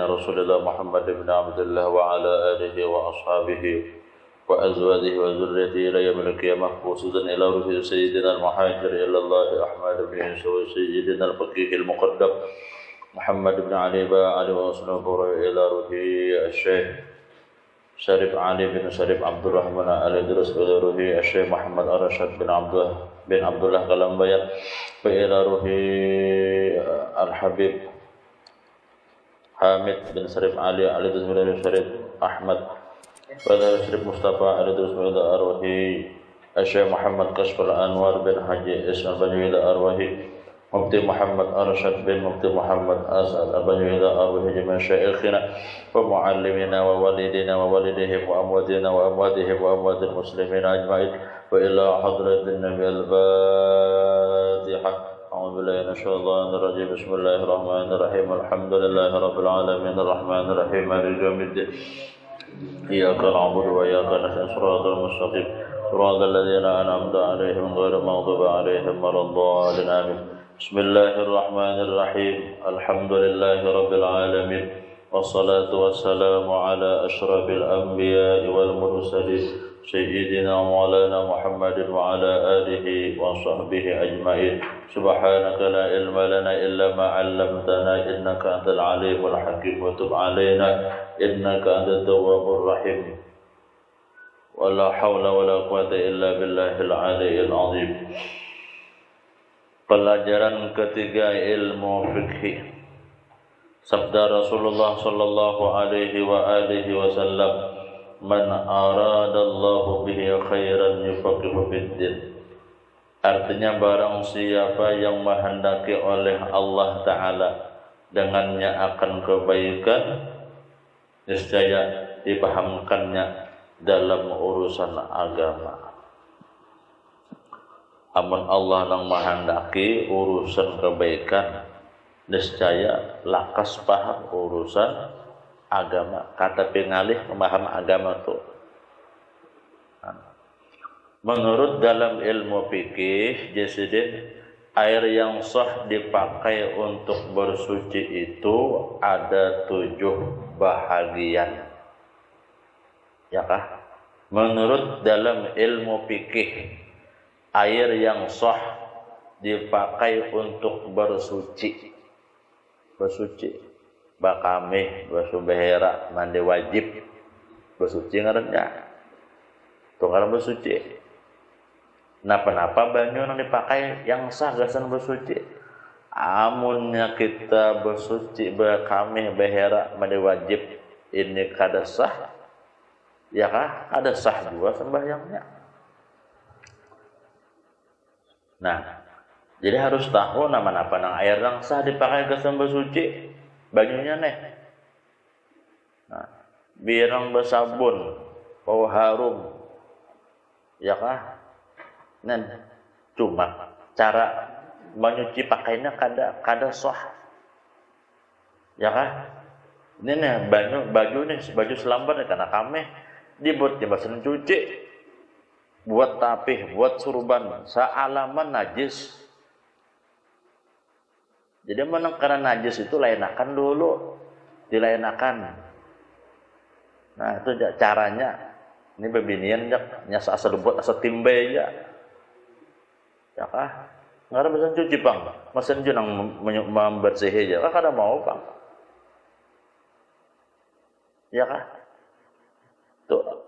سيدنا رسول الله محمد بن عبد الله وعلى آله وأصحابه وأزواجه وذريته إلى يوم القيامة، خصوصا إلى روح سيدنا المهاجر إلى الله أحمد بن عيسى وسيدنا الفقيه المقدم محمد بن علي علي وأصنافه إلى روح الشيخ شريف علي بن شريف عبد الرحمن علي درس إلى روح الشيخ محمد أرشد بن عبد الله كلامبيان وإلى روح الحبيب حامد بن شريف علي درس إلى شريف أحمد وإلى شريف مصطفى علي درس إلى أروح الشيخ محمد كشف الأنوار بن حجي إسماعيل بن إلى أروح مفتي محمد أرشد بن مفتي محمد أسعد بن إلى أروح جميع شيخنا ومعلمنا ووالدنا ووالدهم وأمواتنا وأمواتهم وأموات المسلمين أجمعين وإلى حضرة النبي الفاتحة. أعوذ بالله من الشيطان الرجيم. بسم الله الرحمن الرحيم. الحمد لله رب العالمين الرحمن الرحيم مالك يوم الدين إياك نعبد وإياك نستعين صراط المستقيم صراط الذين أنعمت عليهم غير المغضوب عليهم ولا الضالين آمين. بسم الله الرحمن الرحيم. الحمد لله رب العالمين والصلاة والسلام على أشرف الأنبياء والمرسلين سيدنا مولانا محمد وعلى آله وصحبه أجمعين. سبحانك لا علم لنا إلا ما علمتنا إنك أنت العليم الحكيم وتب علينا إنك أنت التواب الرحيم ولا حول ولا قوة إلا بالله العلي العظيم. Pelajaran ketiga ilmu fikih. Sabda Rasulullah sallallahu alaihi wa alihi wasallam, "Man aradallahu bihi khairan yufaqihu fid-din." Artinya barang siapa yang menghendaki oleh Allah Ta'ala dengannya akan kebaikan, niscaya dipahamkannya dalam urusan agama. Amun Allah nang menghendaki urusan kebaikan, niscaya lakas paham urusan agama. Kata pengalih memaham agama tuh. Menurut dalam ilmu fikih, jadi air yang sah dipakai untuk bersuci itu ada 7 bahagian. Ya kah? Menurut dalam ilmu fikih, air yang sah dipakai untuk bersuci. Bakamih, basuh behera, mandi wajib, bersuci ngarannya. Itu ngaran bersuci. Napa-napa banyu yang dipakai yang sah gasan bersuci. Amunnya kita bersuci, bakamih, behera, mandi wajib, ini kada sah. Ya kah? Ada sah juga sembahyangnya. Nah, jadi harus tahu nama-nama nang air yang sah dipakai ke sembah suci, bajunya nih. Nah, birang bersabun, bau harum, ya kah? Nah, cuma cara menyuci pakainya kada sah, ya kah? Ini nih baju selambar nih karena kami dibuat jembasan cuci. Buat tapih, buat surban, sealaman najis. Jadi menang karena najis itu lainakan dulu, dilainakan. Nah itu caranya. Ini bebinian nya asal buat asal timbe ya. Ya kah? Nggak ada mesin cuci bang, mesin junang membersih aja. Kah kada mau bang? Ya kah? Tuh.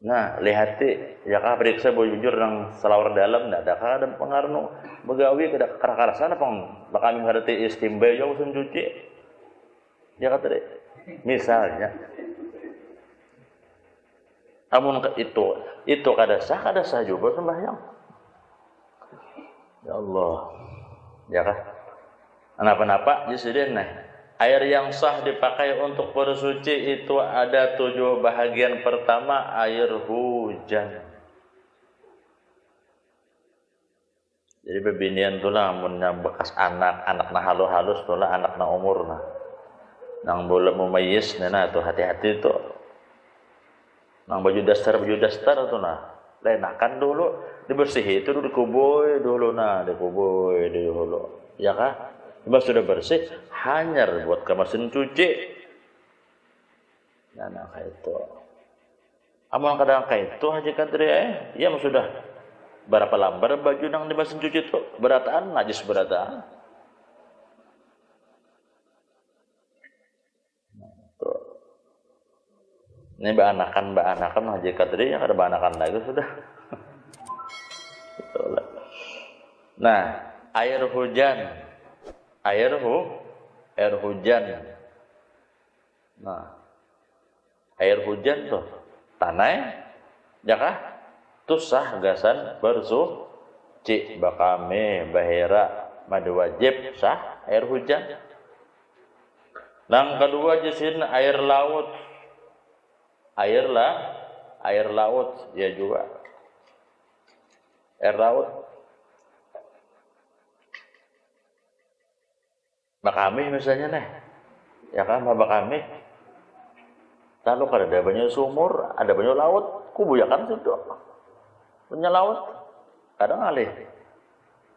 Nah, lihati, ya kah periksa bujur nang selawar dalam, ndak ada pengaruh begawi kada karakarasan apa bakal ngarti istimba ya usun cuci. Ya kata deh. Misalnya amun itu kada sah juga sembahyang. Ya Allah. Ya kah? Kenapa-napa jadi nah. Air yang sah dipakai untuk bersuci itu ada 7 bahagian. Pertama, air hujan. Jadi bebinian tu lah, yang bekas anak na halus tu lah, anak na umur nah. Nang boleh memayis, nah tu hati-hati tu. Nang baju dasar tu nah. Lenakan dulu, dibersihi itu dikuboy dulu nah, dikuboy dulu. Ya kah? Cuma sudah bersih, hanyar buat ke mesin cuci. Nah, itu. Amal kadang itu Haji Kadri ya sudah berapa lembar baju nang di mesin cuci itu berataan najis berataan. Tuh. Ini mbak anakan Haji Kadri yang ada mbak anakan lagi sudah. Nah, air hujan. Air hujan. Nah, air hujan tuh tanah jakah tuh sah gasan bersuh ci bakame bahera madu wajib sah air hujan. Nang kedua jisin air laut. Air laut ya juga. Air laut. Bakame misalnya nih. Ya kan bakame. Lalu kalau ada banyak sumur, ada banyak laut, kubuyakan situ. Punya laut, kadang alih.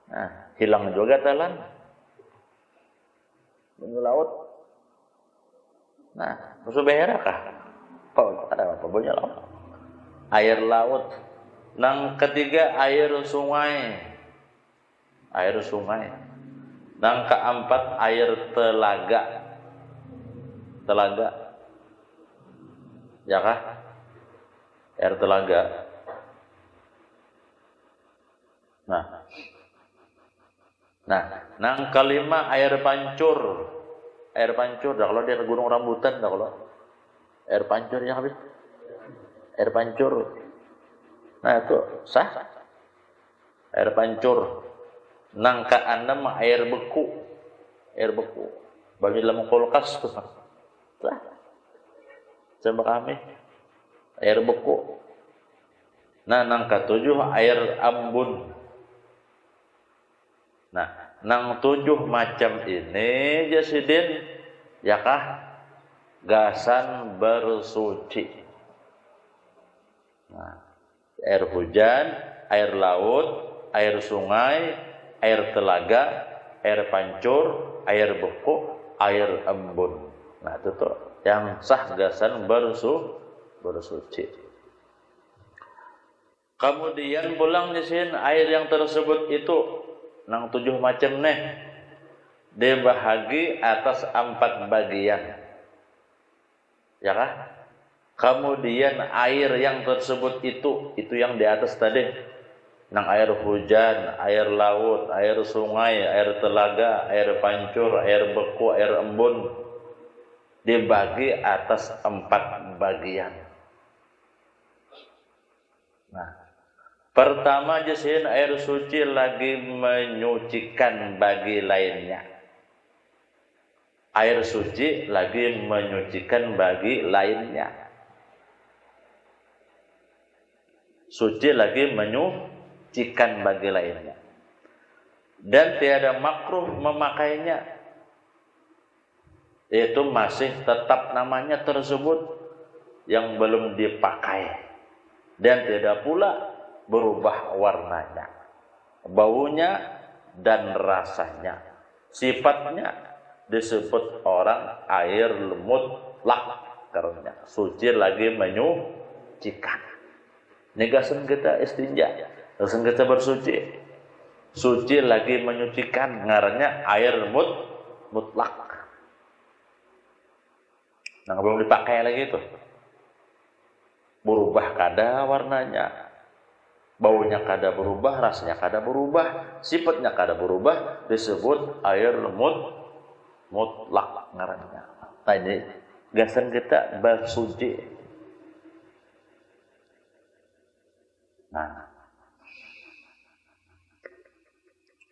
Nah, hilang juga telan. Banyak laut. Nah, musuh behera kah? Oh, ada apa? Banyak laut. Air laut. Nang ketiga air sungai. Air sungai. Nang keempat air telaga. Telaga. Ya kah? Air telaga. Nah, nang kelima air pancur. Air pancur, dah kalau di gunung rambutan, dah kalau air pancur ya habis. Air pancur. Nah itu sah. Air pancur. Nang keenam air beku. Air beku. Bagi dalam kulkas tuh. Sah. Coba kami air beku. Nah, nang ketujuh air ambun. Nah, nang 7 macam ini jasidin yakah gasan bersuci. Nah, air hujan, air laut, air sungai, air telaga, air pancur, air beku, air embun. Nah, itu tuh yang sah gasan bersuci. Kemudian pulang di sini air yang tersebut itu nang 7 macam nih dibahagi atas 4 bagian. Ya kah? Kemudian air yang tersebut itu yang di atas tadi. Nang air hujan, air laut, air sungai, air telaga, air pancur, air beku, air embun dibagi atas 4 bagian. Nah, pertama jasin air suci lagi menyucikan bagi lainnya. Air suci lagi menyucikan bagi lainnya. Suci lagi menyucikan bagi lainnya. Dan tiada makruh memakainya. Itu masih tetap namanya tersebut yang belum dipakai dan tidak pula berubah warnanya, baunya dan rasanya. Sifatnya disebut orang air mutlak karena suci lagi menyucikan. Negasan kita istinja, negasan kita bersuci, suci lagi menyucikan, ngarannya air mutlak. Nah, belum dipakai lagi itu. Berubah kada warnanya. Baunya kada berubah, rasanya kada berubah, sifatnya kada berubah, disebut air mutlak ngarannya. Nah, ini gasan kita bersuci. Nah.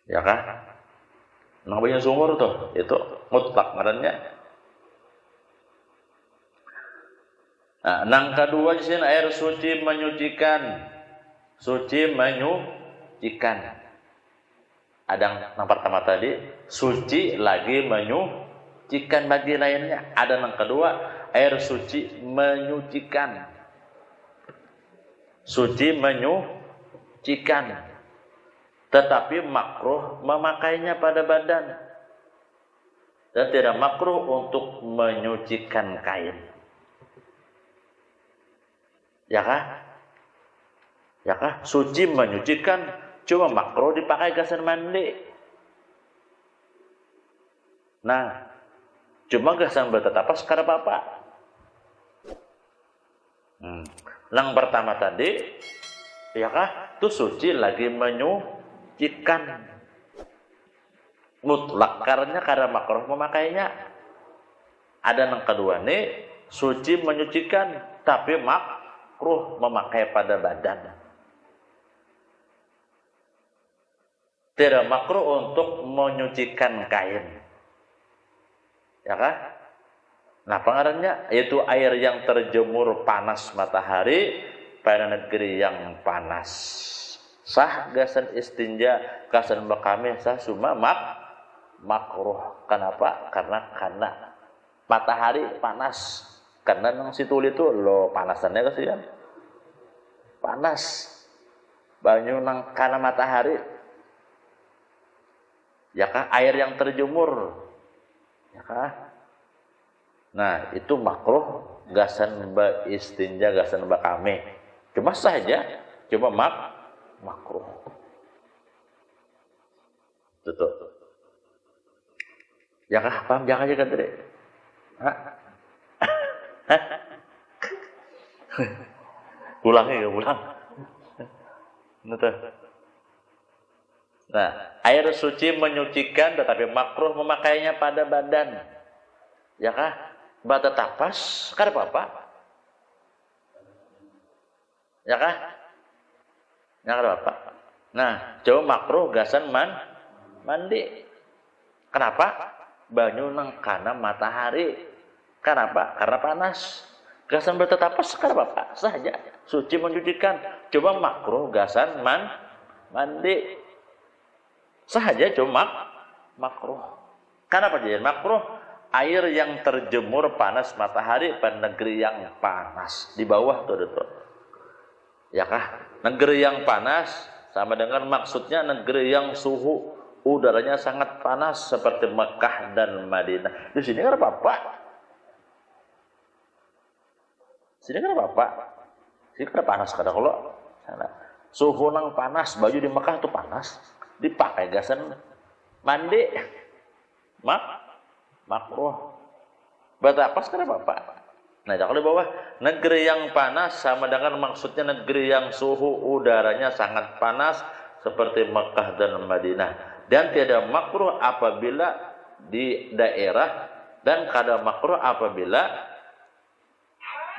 Ya kah? Nang banyak sumur tuh, itu mutlak ngarannya. Nah, nang kedua di sini air suci menyucikan. Suci menyucikan. Ada nang pertama tadi, suci lagi menyucikan bagi lainnya. Ada nang kedua, air suci menyucikan. Suci menyucikan. Tetapi makruh memakainya pada badan. Dan tidak makruh untuk menyucikan kain. Ya kah? Ya kah? Suci menyucikan, cuma makruh dipakai gasan mandi. Nah, cuma gasan bertetapas karena bapak. Yang pertama tadi, ya kah? Itu suci lagi menyucikan. Mutlak karena makruh memakainya. Ada yang kedua nih, suci menyucikan tapi makruh memakai pada badan. Tidak makruh untuk menyucikan kain. Ya kan? Nah, pengaruhnya yaitu air yang terjemur panas matahari pada negeri yang panas. Sah gasan istinja, gasan bakame sah cuma makruh. Kenapa? Karena matahari panas. Karena nang situ itu lo panasannya kasihan. Panas. Banyu nang karena matahari. Ya kah? Air yang terjemur. Ya kah? Nah, itu makruh gasan istinja, gasan bakame. Cuma saja, cuma makruh. Tutup. Ya kah? Paham jangan aja kan tadi? Hah? Pulangnya ya pulang. Nah, air suci menyucikan tetapi makruh memakainya pada badan. Ya kah? Bata tapas, kan apa? Ya kah? Ya kan apa? Nah, coba makruh gasan mandi. Kenapa? Banyu nang kana matahari. Kenapa? Karena panas. Gasan bertetapas karena apa? Saja suci mencucikan. Coba makruh gasan mandi. Saja cuma makruh. Kenapa jadi makruh? Air yang terjemur panas matahari pada negeri yang panas. Di bawah tuh. Ya kah? Negeri yang panas sama dengan maksudnya negeri yang suhu udaranya sangat panas seperti Mekah dan Madinah. Di sini kan apa? Sini kan apa? Sini kan panas kada kalau sana. Suhu nang panas, baju di Mekah tuh panas, dipakai gasan mandi. Makruh. Batapas kan apa? Nah, kalau di bawah negeri yang panas sama dengan maksudnya negeri yang suhu udaranya sangat panas seperti Mekah dan Madinah. Dan tidak makruh apabila di daerah dan kada makruh apabila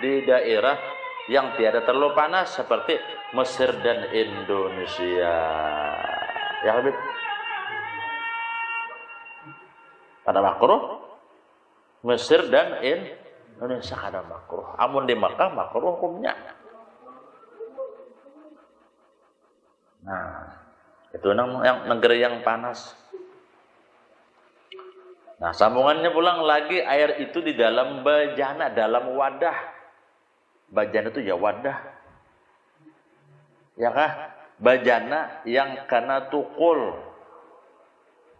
di daerah yang tiada terlalu panas seperti Mesir dan Indonesia. Ya lebih pada makruh Mesir dan Indonesia kada makruh. Amun di Makkah makruh hukumnya. Nah, itu yang negeri yang panas. Nah, sambungannya pulang lagi air itu di dalam bejana, dalam wadah. Bejana itu ya wadah. Ya kah? Bejana yang kena tukul.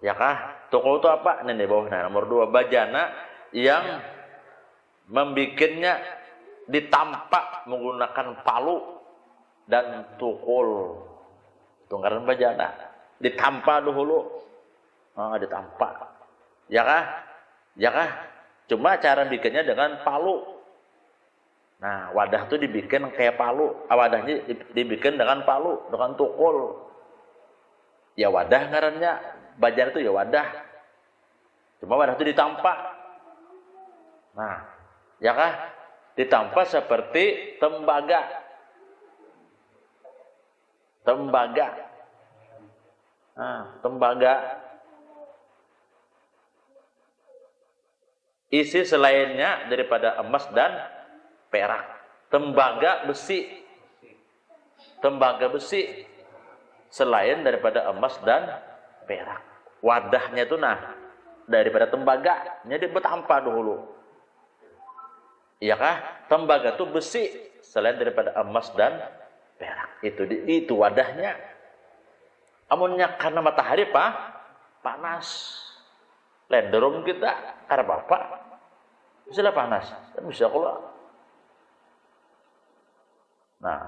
Ya kah? Tukul itu apa? Ini di bawah. Nah, nomor 2, bejana yang membikinnya ditampak menggunakan palu dan tukul. Tunggaran bejana ditampak dulu. Ditampak. Ya kah? Ya kah? Cuma cara bikinnya dengan palu. Nah, wadah itu dibikin kayak palu. Wadahnya dibikin dengan palu, dengan tukul. Ya wadah ngarannya. Bejana itu ya wadah. Cuma wadah itu ditampak. Nah, ya kah? Ditampak seperti tembaga. Nah, tembaga. Isi selainnya daripada emas dan perak. Tembaga besi. Tembaga besi selain daripada emas dan perak. Wadahnya itu daripada tembaga, jadi bertampak dulu. Iya kah? Tembaga itu besi selain daripada emas dan perak. Itu wadahnya. Amunnya karena matahari panas. Lenderum kita karena bapak bisa panas, bisa keluar. Nah,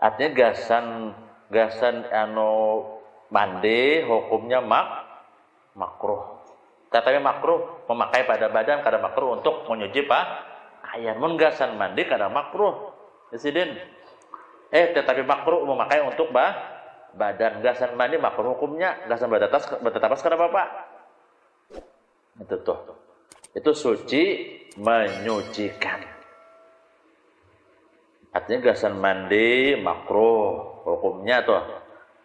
artinya gasan mandi hukumnya makruh. Tetapi makruh memakai pada badan karena makruh untuk menyuci pakaian. Mun gasan mandi karena makruh. Presiden. Tetapi makruh memakai untuk badan. Gasan mandi makruh hukumnya. Gasan batatas karena bapak. Itu tuh. Itu suci menyucikan. Artinya gasan mandi makruh hukumnya tuh.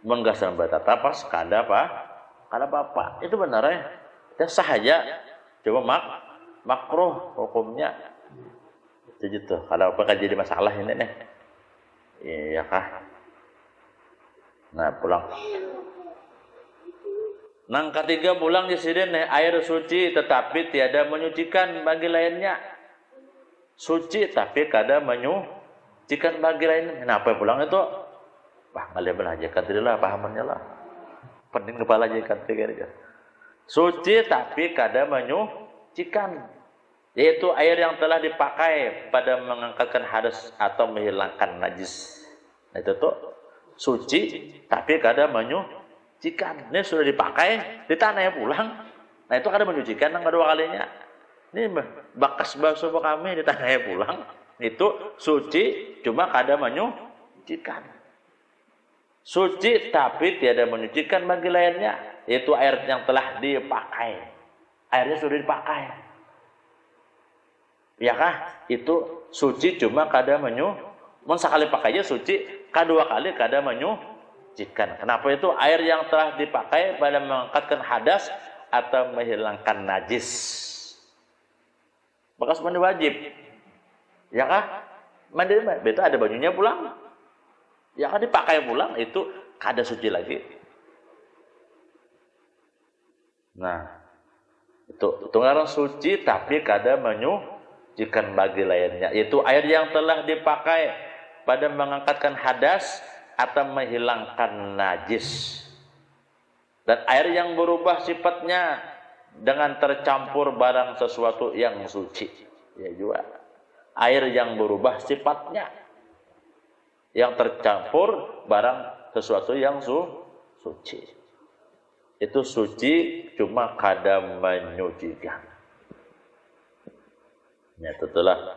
Mun gasan batatas kada bapak. Itu benar ya. Ya sah aja, coba makruh hukumnya itu gitu. Kalau apa kan jadi masalah ini nih, iya kah? Nah pulang. Nang ketiga pulang di sini nih air suci tetapi tiada menyucikan bagi lainnya. Suci tapi kada menyucikan bagi lainnya. Kenapa pulang itu? Wah nggak belajar kan lah pahamannya lah. Penting kepala aja kan tiga. Suci tapi kada menyucikan, yaitu air yang telah dipakai pada mengangkatkan hadas atau menghilangkan najis. Nah, itu tuh suci tapi kada menyucikan. Ini sudah dipakai di tanah ya pulang. Nah itu kada menyucikan yang kedua kalinya. Ini bekas basuh kami di tanah ya pulang. Itu suci cuma kada menyucikan. Suci tapi tiada menyucikan bagi lainnya. Yaitu air yang telah dipakai. Airnya sudah dipakai. Ya kah? Itu suci cuma kada menyucikan. Sekali pakainya suci, kedua kali kada menyucikan. Kenapa itu? Air yang telah dipakai pada mengangkatkan hadas atau menghilangkan najis. Bekas mandi wajib. Ya kah? Mandi itu ada bajunya pulang. Ya kan dipakai pulang itu kada suci lagi. Nah, itu ngaran suci tapi kada menyucikan bagi lainnya. Yaitu air yang telah dipakai pada mengangkatkan hadas atau menghilangkan najis. Dan air yang berubah sifatnya dengan tercampur barang sesuatu yang suci. Ya juga. Air yang berubah sifatnya yang tercampur barang sesuatu yang suci. Itu suci cuma kada menyucikan. Ya itulah.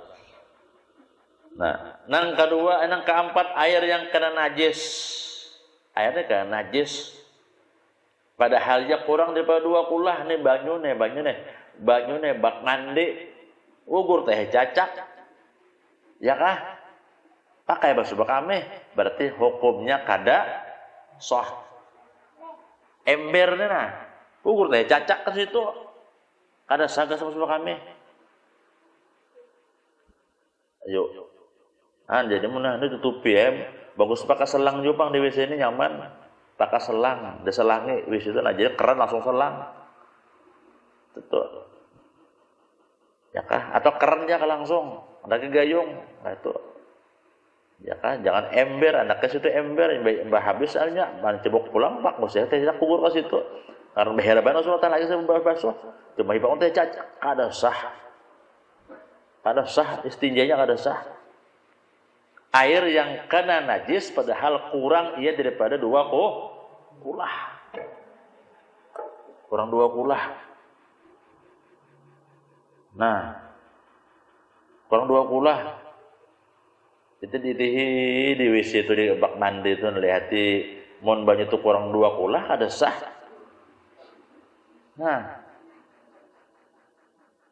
Nah, nang kedua, nang keempat air yang kena najis. Airnya kena najis. Padahalnya kurang daripada 2 kulah nih banyu nih bak mandi. Ugur teh cacak. Ya kah? Pakai basuh kami berarti hukumnya kada sah. Embernya nah, ukur teh cacak ke situ, kada saga sama kami. Ayo, jadi mana ini tutupi bagus pakai selang jupang di WC ini nyaman, pakai selang, ada selangi WC itu aja keren langsung selang, tutup. Ya kah? Atau keren aja langsung, ada gayung, nah itu. Ya kan, jangan ember, anaknya situ ember, mbah habis aja, mana cebok pulang pak, mesti teh kubur ke situ. Karena beheraban Rasulullah lagi sama basuh, cuma ibarat teh cacak, kada sah, istinjanya kada sah. Air yang kena najis padahal kurang ia daripada 2 kulah, kurang 2 kulah. Nah, kurang 2 kulah. Itu di WC itu di bak mandi itu ngelihati mon banyak itu kurang 2 kulah ada sah. Nah,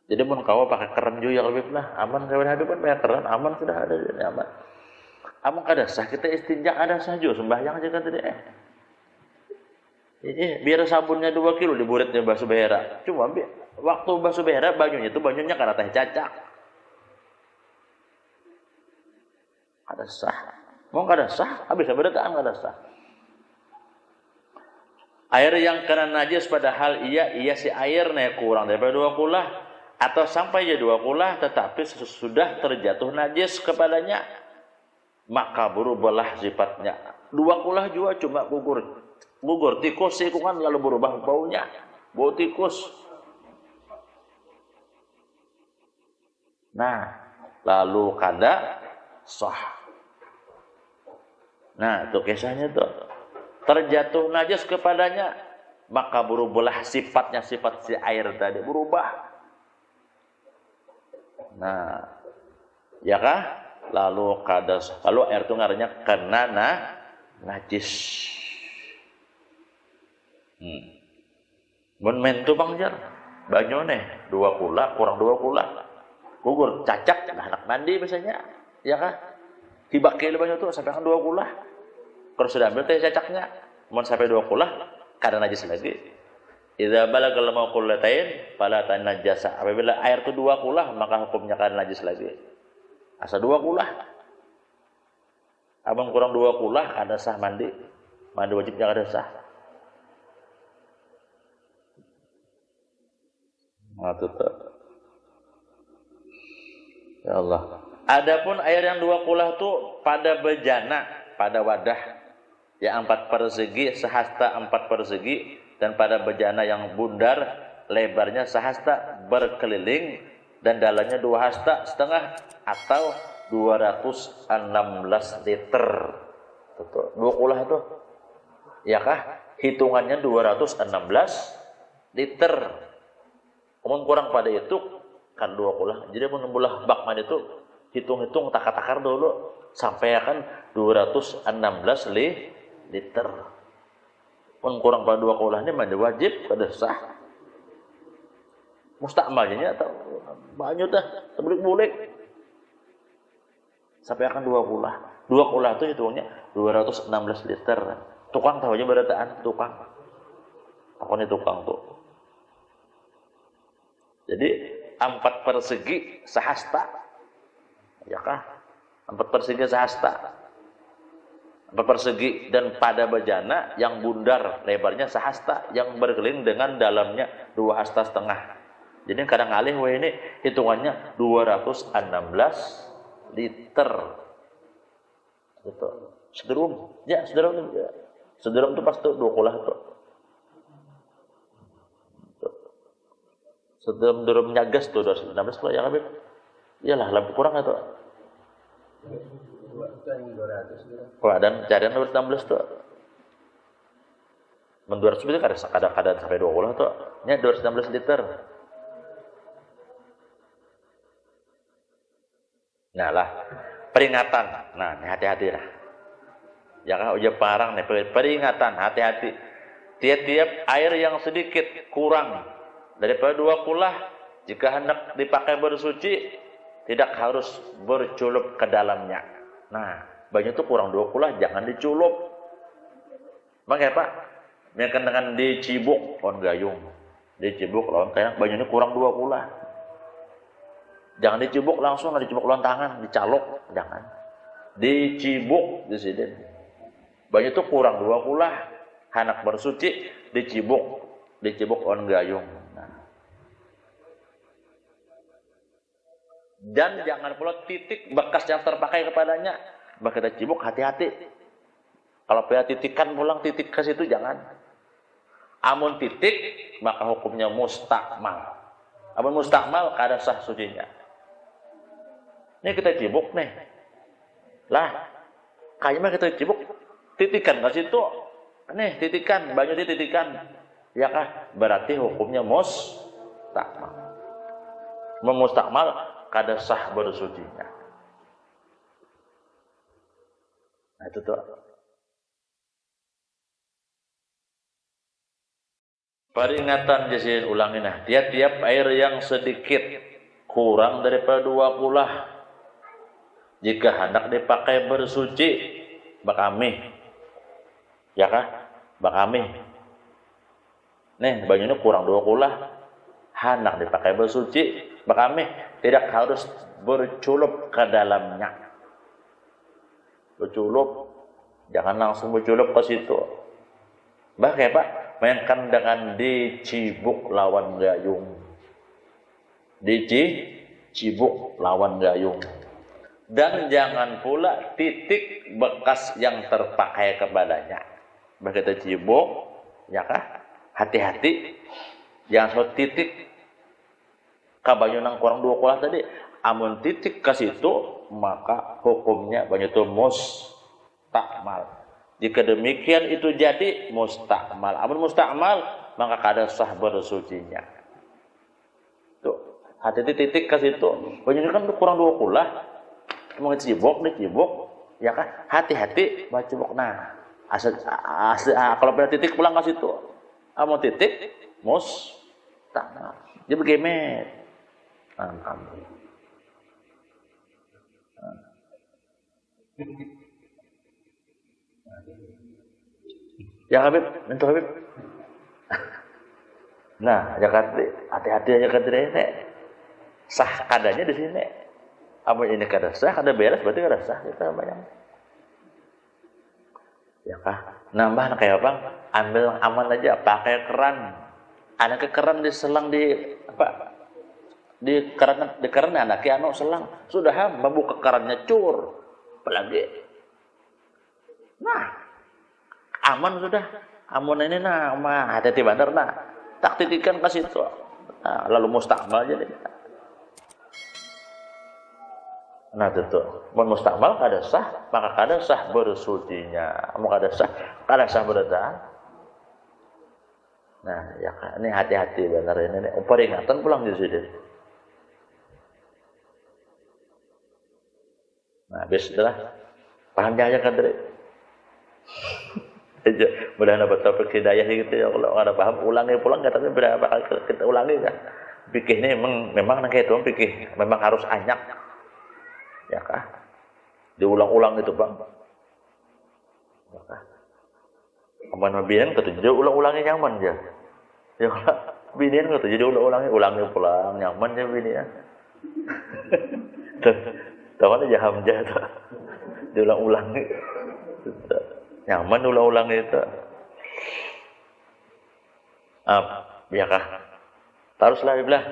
jadi mon kau pakai keran juga lebih lah aman kawan hadap kan pakai keran aman sudah ada aman. Aman kada sah kita istinja ada sah juga sembahyang aja kan tadi biar sabunnya 2 kilo diburitnya basuh behera. Cuma waktu basuh behera bajunya kada teh cacak. Kada sah. Mau kada sah, habis berdetaan kada sah. Air yang kena najis padahal ia si airnya kurang daripada 2 kulah atau sampai 2 kulah tetapi sudah terjatuh najis kepadanya maka berubahlah sifatnya. 2 kulah juga cuma gugur tikus sikukan lalu berubah baunya, bau tikus. Nah, lalu kada sah. Nah, itu kisahnya tuh. Terjatuh najis kepadanya, maka berubahlah sifatnya, sifat si air tadi berubah. Nah, ya kah? Lalu kadas, lalu air itu ngarannya kena najis. Mun mentu Bang Jar, banyu nih 2 kula kurang 2 kula. Gugur cacak anak mandi biasanya. Ya kah? Tiba kilo banyu tuh sampai 2 kula. Kalau sudah ambil teh cacaknya, mun sampai 2 kula kada najis lagi. Idza balagal ma'u qullatain fala tanajjasa. Apabila air itu 2 kula maka hukumnya kada najis lagi. Asa 2 kula. Abang kurang 2 kula kada sah mandi. Mandi wajibnya kada sah. Nah, tutup. Ya Allah. Adapun air yang 2 kula itu pada bejana, pada wadah yang 4 persegi, sehasta 4 persegi, dan pada bejana yang bundar, lebarnya sehasta berkeliling dan dalamnya 2 hasta setengah atau 216 liter. Tuh, 2 kula itu. Ya kah? Hitungannya 216 liter. Kemudian kurang pada itu kan 2 kula. Jadi menumbulah bak mandi itu hitung-hitung takar-takar dulu sampai akan 216 liter. Pun kurang pada 2 kula ini mandi wajib kada sah. Mustakmalnya atau banyak dah tebulik-bulik sampai akan 2 kula. 2 kula itu hitungnya 216 liter. Tukang tahu aja berataan tukang. Pokoknya tukang tuh. Jadi 4 persegi sehasta. Ya kah? 4 persegi sehasta. 4 persegi dan pada bejana yang bundar lebarnya sehasta, yang berkeliling dengan dalamnya 2 hasta setengah. Jadi kadang alih ini hitungannya 216 liter. Gitu. Sederum. Ya, sederum. Sederum itu pas tuh 2 kula tuh. Sederum nyagas tuh 216 kula ya Habib. Iyalah lebih kurang itu. Wah, dan carian 216 tuh. Men 200 itu kadang-kadang sampai 20 tuh. Nya 216 liter. Nah lah, peringatan. Nah, hati-hati lah. Ya kan ujar parang nih, peringatan, hati-hati. Tiap-tiap air yang sedikit kurang daripada 2 kula, jika hendak dipakai bersuci, tidak harus berculup ke dalamnya. Nah, banyu itu kurang 2 kula, jangan diculup. Makanya Pak, biarkan dengan dicibuk lawan gayung. Dicibuk lawan kayak banyu ini kurang 2 kula. Jangan dicibuk langsung, dicibuk lawan tangan, dicalok, jangan. Dicibuk di sini. Banyu itu kurang 2 kula, hendak bersuci, dicibuk lawan gayung. Dan jangan pula titik bekas yang terpakai kepadanya. Maka kita cibuk, hati-hati. Kalau punya titikan pulang titik ke situ jangan. Amun titik maka hukumnya mustakmal. Amun mustakmal kada sah sucinya. Ini kita cibuk nih. Lah, kayaknya kita cibuk titikan ke situ. Nih titikan, banyu titikan. Ya kah? Berarti hukumnya mustakmal. Memustakmal kada sah bersucinya. Nah itu tuh. Peringatan jasin ulangin nah. Tiap-tiap air yang sedikit kurang daripada 2 kula, jika hendak dipakai bersuci, bakami. Ya kah? Bakami. Nih banyunya kurang 2 kula, hendak dipakai bersuci, bakami. Tidak harus berculup ke dalamnya. Berculup, jangan langsung berculup ke situ. Bahkan Pak, mainkan dengan dicibuk lawan gayung. Dicibuk lawan gayung. Dan jangan pula titik bekas yang terpakai kepadanya. Begitu cibuk, ya kah? Hati-hati, jangan so titik banyu nang kurang 2 kulah tadi amun titik ke situ maka hukumnya banyu itu mustakmal. Jika demikian itu jadi mustakmal. Amun mustakmal maka kada sah bersucinya. Tuh, hati titik ke situ. Banyu kan kurang 2 kulah. Mau dicibok, ya kan? Hati-hati baca cibok. Nah, kalau pada titik pulang ke situ. Amun titik mustakmal. Dia begemet. Alhamdulillah. Ya Habib, minta Habib. Nah, hati-hati aja kadre sah kadanya di sini. Apa ini kada sah, kada beres berarti kada sah kita bayang. Ya kah? Nambah kayak Bang, ambil aman aja, pakai keran. Ada keran diselang di apa? Di keran anaknya anu selang. Sudah membuka kerannya cur. Apalagi. Nah, aman sudah. Amun ini nah, hati-hati benar nah. Tak titikan ke situ. Nah, lalu mustakmal aja deh. Nah itu, mun mustakmal kada sah, maka kada sah bersucinya. Mau kada sah berdah. Nah, ya kan, ini hati-hati benar ini. Peringatan pulang di sini. Nah, habis itulah paham aja kan dari. Mudah-mudahan dapat topik hidayah gitu ya. Kalau ada paham ulangi pulang katanya berapa kali kita ulangi kan. Pikir ini memang nang itu pikir memang harus anyak. Ya kah? Diulang-ulang itu Bang. Ya kah? Aman mabien ketujuh ulang-ulangnya nyaman aja. Ya kah? Binian ketujuh ulang-ulangi pulang nyaman ya binian. Tahu kan aja hamzah tuh. Diulang-ulangi. Nyaman ulang-ulang itu. Ya kah? Haruslah Biblah.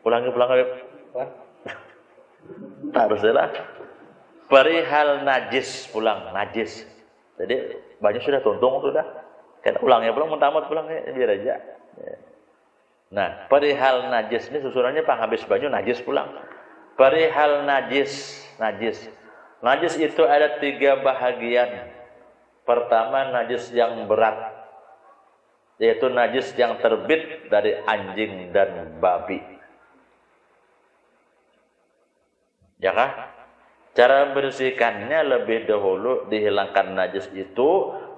Ulangi Bib. Haruslah. Perihal najis pulang, najis. Jadi banyak sudah tuntung sudah. Kan ulangnya pulang, tamat pulangnya biar aja. Nah, perihal najis ini susurannya habis banyu najis pulang. Perihal najis. Najis itu ada 3 bahagian. Pertama najis yang berat, yaitu najis yang terbit dari anjing dan babi. Ya kah? Cara membersihkannya lebih dahulu dihilangkan najis itu,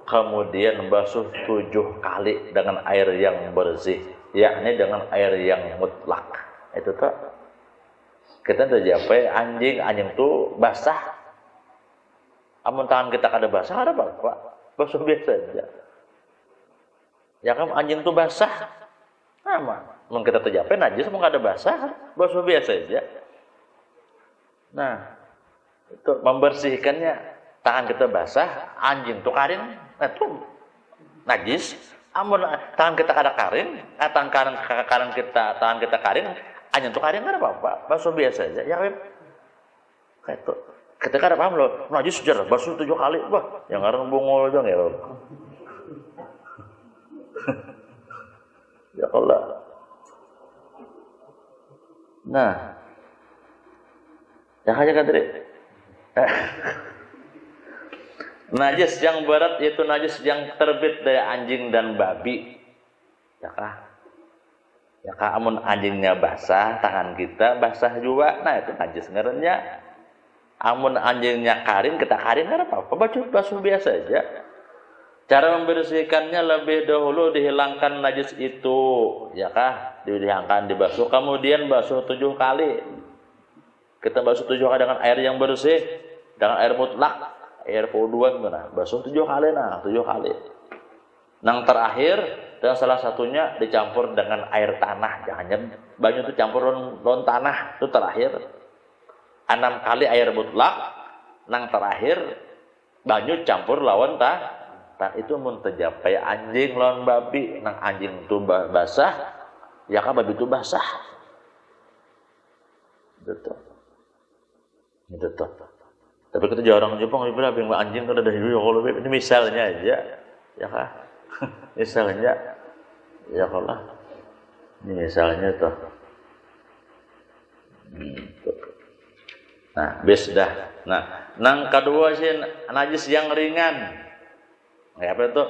kemudian basuh 7 kali dengan air yang bersih, yakni dengan air yang mutlak. Itu tuh. Kita tercapai anjing itu basah. Amun tangan kita kada basah, ada apa? Basuh biasa aja. Ya kan anjing itu basah. Sama. Amun kita tercapai najis, amun kada basah, basuh biasa aja. Nah, itu membersihkannya tangan kita basah, anjing itu karin, itu najis. Amun tangan kita kada karin, tangan kita karin, anjing itu karin kada apa-apa, basuh biasa aja. Ya kan? Kayak itu. Kita kada paham loh, najis sejarah basuh 7 kali, wah, yang ngarang bungol dong ya. Ya Allah. Nah, yang aja kan tadi. Najis yang berat yaitu najis yang terbit dari anjing dan babi. Ya kah? Ya kah, amun anjingnya basah, tangan kita basah juga. Nah, itu najis ngarannya. Amun anjingnya karin, kita karin enggak apa-apa, basuh biasa aja. Cara membersihkannya lebih dahulu dihilangkan najis itu, ya kah? Dihilangkan, dibasuh, kemudian basuh 7 kali. Kita basuh 7 kali dengan air yang bersih, dengan air mutlak, air wuduan mana? Basuh 7 kali nah, 7 kali. Nang terakhir, dan salah satunya dicampur dengan air tanah, jangan banyu itu campur lawan tanah, itu terakhir. 6 kali air mutlak, nang terakhir banyu campur lawan itu mun tercapai anjing lawan babi, nang anjing itu basah, ya kan babi itu basah. Betul. Tapi kita jarang Jepang bilang anjing kan ada di dulu kalau ini misalnya aja, ya kan? Misalnya, ya kalau ini misalnya tuh. Nah, bis dah. Nah, nang kedua sih najis yang ringan. Apa itu?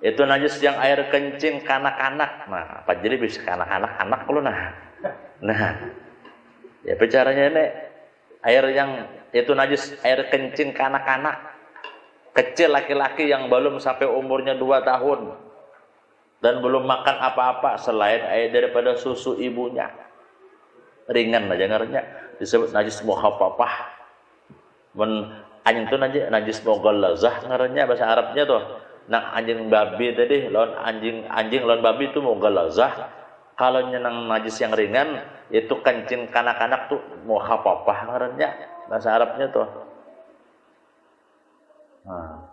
Itu najis yang air kencing kanak-kanak. Nah, apa jadi bisa kanak-kanak anak lu nah. Nah, ya bicaranya ini air yang itu najis air kencing kanak-kanak. Kecil laki-laki yang belum sampai umurnya 2 tahun dan belum makan apa-apa selain air daripada susu ibunya. Ringan aja ngarannya disebut najis muhaffafah. Anjing itu najis mughallazah ngarannya bahasa Arabnya tuh. Nah, anjing babi tadi lawan anjing lawan babi itu mughallazah. Kalau nyenang najis yang ringan itu kencing kanak-kanak tuh muhaffafah ngarannya bahasa Arabnya tuh. Nah.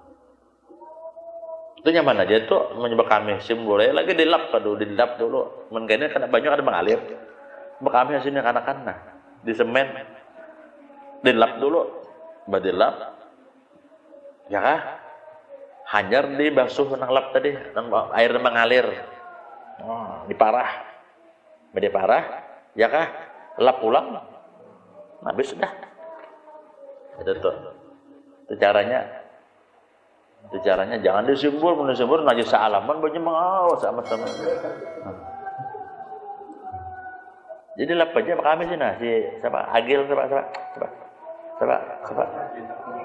Itu nyaman aja tuh menyebab kami simbolnya lagi dilap dulu. Mungkin karena banyak ada mengalir. Kami hasilnya kanak-kanak nah, di semen dilap dulu, badilap. Ya kah? Hanyar dibasuh nang lap tadi, nang air mengalir. Oh, diparah. Bade parah, ya kah? Lap pulang. Habis sudah. Itu tuh. Itu caranya jangan disimbol najis salaman banyak mengawas sama-sama. Jadi lap aja kami sih nah si siapa Agil siapa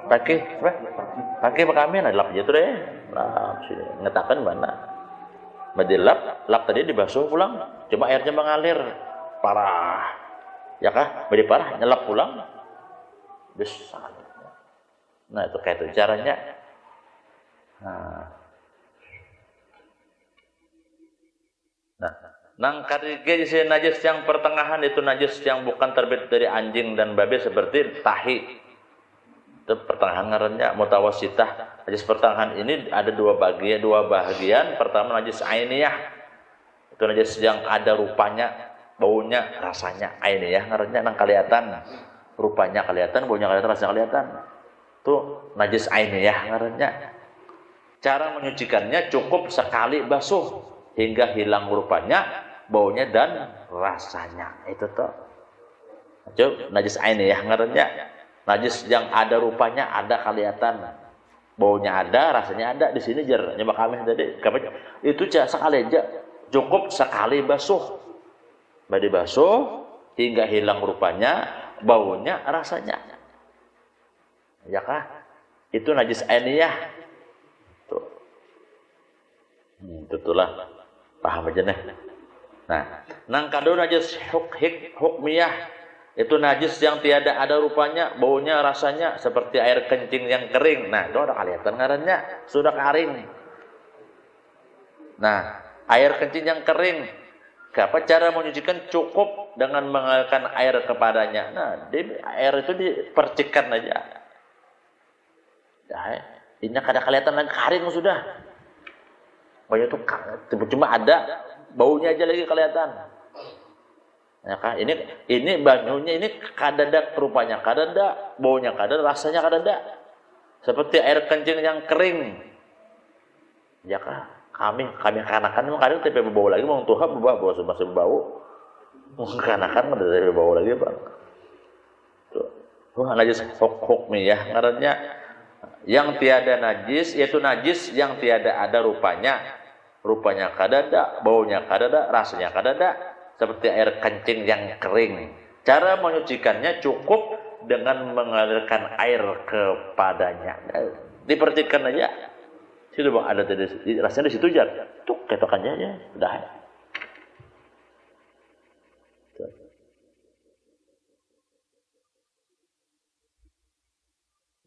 pakai kami nah lap aja tuh deh. Nah, sini ngetakan mana. Badi lap tadi dibasuh pulang, cuma airnya mengalir parah. Ya kah? Badi parah nyelap pulang. Besar. Nah, itu kayak itu caranya. Nah, nang karige si najis yang pertengahan itu najis yang bukan terbit dari anjing dan babi seperti tahi. Itu pertengahan ngarannya mutawasitah. Najis pertengahan ini ada dua bagian. Pertama najis ainiyah. Itu najis yang ada rupanya, baunya, rasanya. Ainiyah ngarannya nang kelihatan. Rupanya kelihatan, baunya kelihatan, rasanya kelihatan. Itu najis ainiyah ngarannya. Cara menyucikannya cukup sekali basuh hingga hilang rupanya, baunya dan rasanya. Itu tuh. Najis ainiyah ngarannya. Najis yang ada rupanya, ada kelihatan. Baunya ada, rasanya ada. Di sini jar nyoba kami tadi. Itu sekali aja. Cukup sekali basuh. Badi basuh hingga hilang rupanya, baunya, rasanya. Ya kah? Itu najis ainiyah. Tuh. Itulah. Paham aja nih. Nah, nang kado najis hukmiyah. Itu najis yang tiada ada rupanya, baunya, rasanya seperti air kencing yang kering. Nah, itu ada kelihatan ngarannya, sudah kering. Nah, air kencing yang kering. Apa cara menyucikan? Cukup dengan mengalirkan air kepadanya. Nah, air itu dipercikkan aja. Nah, ini kada kelihatan lagi kering sudah. Baunya itu cuma ada, baunya aja lagi kelihatan. Ya kan? Ini banyunya ini kadada rupanya kadada, baunya kadada, rasanya kadada. Seperti air kencing yang kering. Ya kan? Kami kanakan memang kadang tapi bau lagi mau Tuhan bau masih bau. Kanakan ada tapi bau lagi, Pak. Tuh. Najis hukmiyah ngarannya yang tiada najis yaitu najis yang tiada ada rupanya. Rupanya kadada, baunya kadada, rasanya kadada. Seperti air kencing yang kering. Cara menyucikannya cukup dengan mengalirkan air kepadanya. Diperhatikan aja. Situ bang ada tadi, rasanya di situ jar. Tuh ketokannya aja, udah.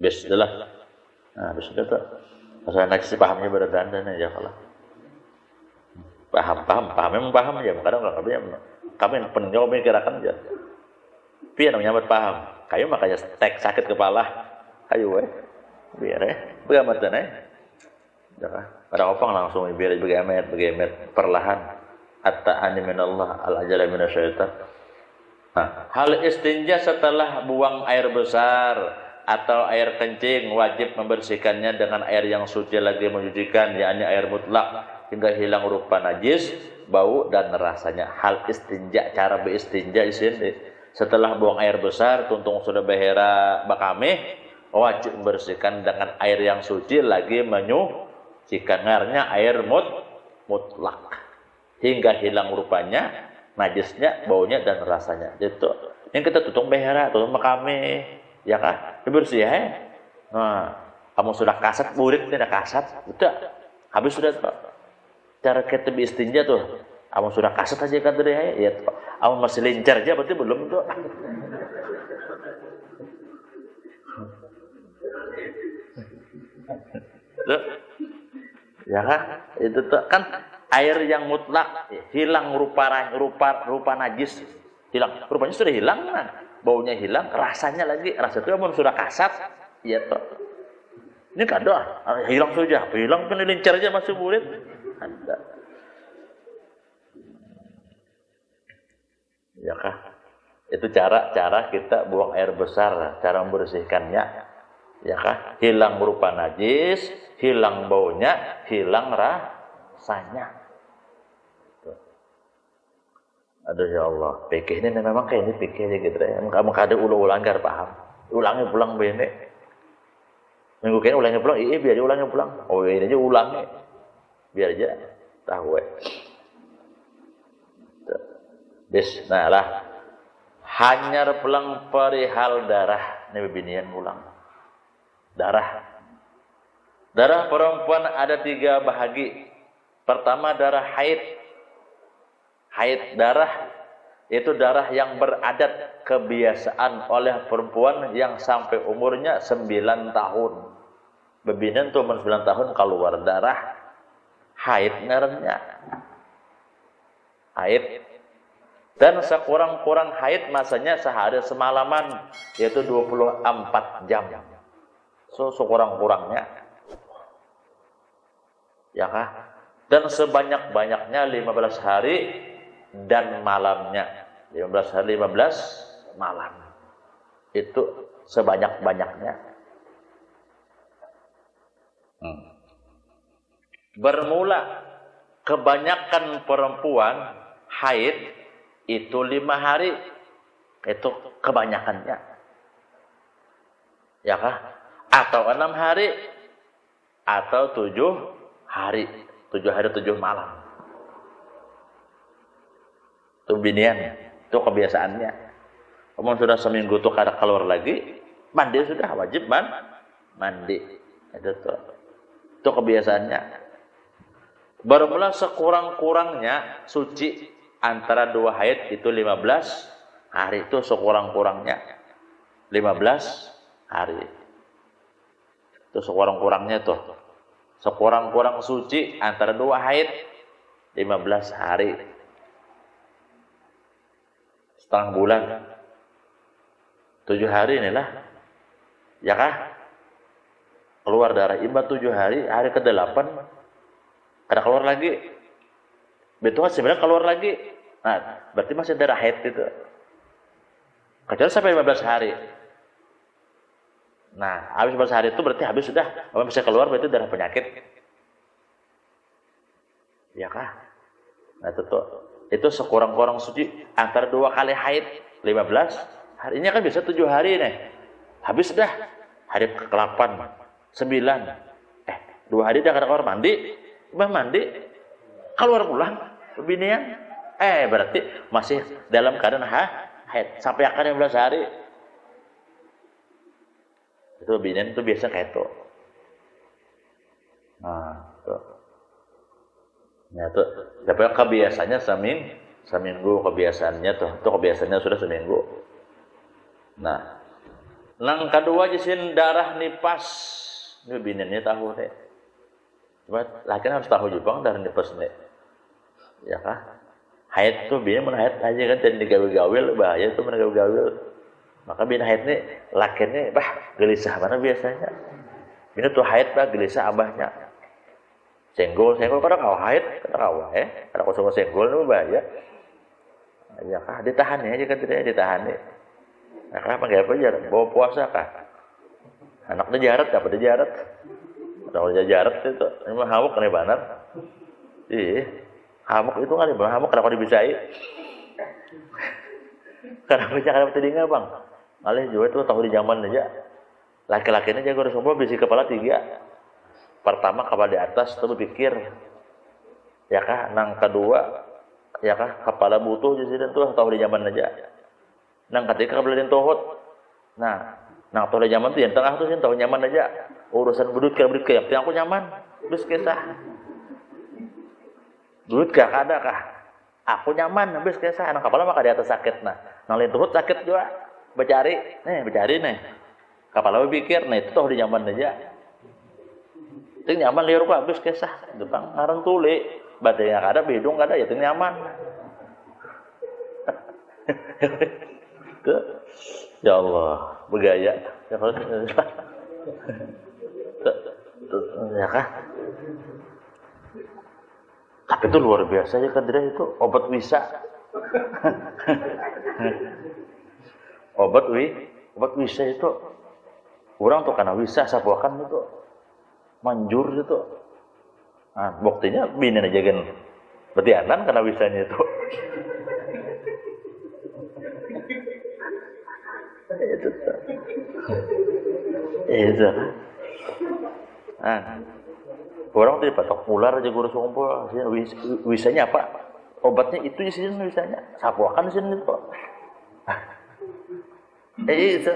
Bismillah. Nah, bismillah tuh. Masalah najis pahamnya berdandan aja kalau. Memang paham aja, kadang kami penjawab mikirakan aja. Pian menyambut paham. Kayu makanya sakit kepala. Kayu biar begamatan Pada opang langsung biar begamet perlahan. At-ta'ani minallah al-ajala minasyaitan. Nah, hal istinja setelah buang air besar atau air kencing wajib membersihkannya dengan air yang suci lagi mencucikan, yakni air mutlak hingga hilang rupa najis, bau dan rasanya. Hal istinja, cara beristinja di sini Setelah buang air besar, tuntung sudah behera bakame, wajib membersihkan dengan air yang suci lagi menyucikan. Ngarnya air mutlak hingga hilang rupanya, najisnya, baunya dan rasanya. Itu yang kita tuntung behera, tuntung bakame, ya kah? Dibersih ya. Nah, kamu sudah kasat, murid tidak kasat, udah habis sudah cara kita istinja tuh. Kamu sudah kasat aja kan dari ya, kamu masih lincar aja berarti belum tuh. Ya kan? Itu tuh kan air yang mutlak, hilang rupa najis, hilang, rupanya sudah hilang, nah, baunya hilang, rasanya lagi, rasa itu kamu sudah kasat, ya tuh. Ini kada hilang saja, hilang kan lincar aja masih murid. Ada. Ya kah? Itu cara kita buang air besar, cara membersihkannya. Ya kah? Hilang berupa najis, hilang baunya, hilang rasanya. Aduh ya Allah, pikir ini memang kayak ini pikirnya gitu ya. Kamu kada ulang gar paham. Ulangi pulang bene. Minggu kini ulangi pulang, iya biar dia ulangi pulang. Oh ini aja ulangi, biar aja tahu. Nah lah, hanyar pulang perihal darah. Ini bebinian pulang. Darah perempuan ada 3 bahagi. Pertama darah haid. Haid darah itu darah yang beradat kebiasaan oleh perempuan yang sampai umurnya 9 tahun. Bebinian tuh umur 9 tahun keluar darah haid ngarannya. Haid. Dan sekurang-kurang haid masanya sehari semalaman, yaitu 24 jam. So sekurang-kurangnya. Ya kah? Dan sebanyak-banyaknya 15 hari dan malamnya. 15 hari 15 malam. Itu sebanyak-banyaknya. Bermula kebanyakan perempuan haid itu 5 hari, itu kebanyakannya, ya kah? Atau 6 hari, atau 7 hari, 7 hari 7 malam. Itu binian, itu kebiasaannya. Kamu sudah seminggu tuh kada keluar lagi, mandi sudah wajib mandi. Itu kebiasaannya. Bermula sekurang-kurangnya suci antara 2 haid itu 15 hari, itu sekurang-kurangnya 15 hari. Itu sekurang-kurangnya tuh. Sekurang-kurang suci antara 2 haid 15 hari. Setengah bulan. 7 hari inilah. Ya kah? Keluar darah iba 7 hari, hari ke-8 kada keluar lagi. Betul sebenarnya keluar lagi. Nah, berarti masih darah haid itu. Kecuali sampai 15 hari. Nah, habis 15 hari itu berarti habis sudah. Apa bisa keluar berarti darah penyakit. Ya kah? Nah, itu sekurang-kurang suci antara 2 kali haid 15 hari. Ini kan bisa 7 hari nih. Habis sudah. Hari ke-8, 9. 2 hari dah kada keluar mandi. Mandi keluar pulang binian. Berarti masih dalam keadaan haid sampai akan 15 hari. Itu binian itu biasa kayak itu. Nah, tuh. Ya tuh, tapi kebiasaannya seminggu kebiasaannya tuh. Itu kebiasaannya sudah seminggu. Nah, yang kedua jisin darah nipas. Ini biniannya tahu deh. Cuma laki harus tahu juga darah nipas nih. Ya kah? Haid tuh binian mun haid aja kan jadi digawil-gawil, bahaya tuh mun gawil-gawil. Maka bina haid nih lakinya gelisah mana biasanya. Bina tuh haid gelisah abahnya. Senggol kada kau haid, kada kau kada kau sama senggol itu bahaya. Ya kah ditahan aja kan tidak ditahan. Nah, kenapa enggak belajar? Bawa puasa kah? Anaknya jarat apa dia jarat? Kalau dia jarat itu memang hamuk nih benar. Hamuk itu kan hamuk kada kau dibisai. Karena bisa kada telinga bang. Alih juga itu tahu di zaman aja. Laki-lakinya jago semua bisi kepala 3. Pertama kepala di atas terus pikir. Ya kah, nang kedua ya kah kepala butuh jadi tuh tahu di zaman aja. Nang ketiga kepala di tohot. Nah, nang tahu di zaman tuh yang tengah tuh tahu nyaman aja. Urusan budut kayak yang penting aku nyaman. Terus kisah. Budut gak ada kah? Aku nyaman, habis kisah. Nang kepala maka di atas sakit nah. Nang lain tohot sakit juga. Becari nih. Kepala berpikir, nah itu tahu di nyaman aja. Ting nyaman liur kok habis kisah. Depan ngarang tuli. Badai yang ada, bidung ada, ya ting nyaman. Ya Allah, bergaya. Ya kah? Tapi itu luar biasa ya kan itu obat bisa. obat bisa itu orang tuh karena bisa sapuakan itu manjur itu. Nah, buktinya bini aja kan berarti anan karena bisanya itu. Itu. Nah, orang tuh patok ular aja guru kumpul, wisanya apa? Obatnya itu di sini wisanya. Sapuakan di sini kok. Itu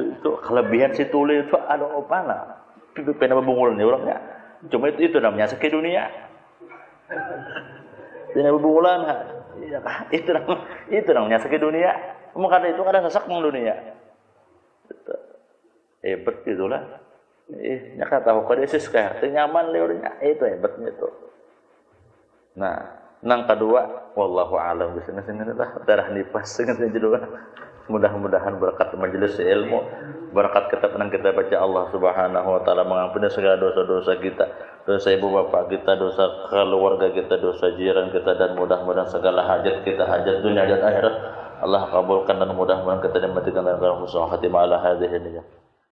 itu kelebihan si tuli itu ada apa lah? Pena bebungulan ya orangnya. Cuma itu namanya sakit dunia. Pena bebungulan, iya kah? Itu namanya sakit dunia. Karena itu kadang sesak meng dunia. Hebat itulah. Nyaka tahu kodesis kayak nyaman liurnya itu hebatnya itu. Nah, nang kedua, wallahu a'lam bismillah lah darah nipas dengan judul. Mudah-mudahan berkat majelis ilmu, berkat kitab yang kita baca Allah Subhanahu wa taala mengampuni segala dosa-dosa kita, dosa ibu bapak kita, dosa keluarga kita, dosa jiran kita dan mudah-mudahan segala hajat kita, hajat dunia hajat akhirat Allah kabulkan dan mudah-mudahan kita dimatikan dengan husnul khatimah ala hadhihi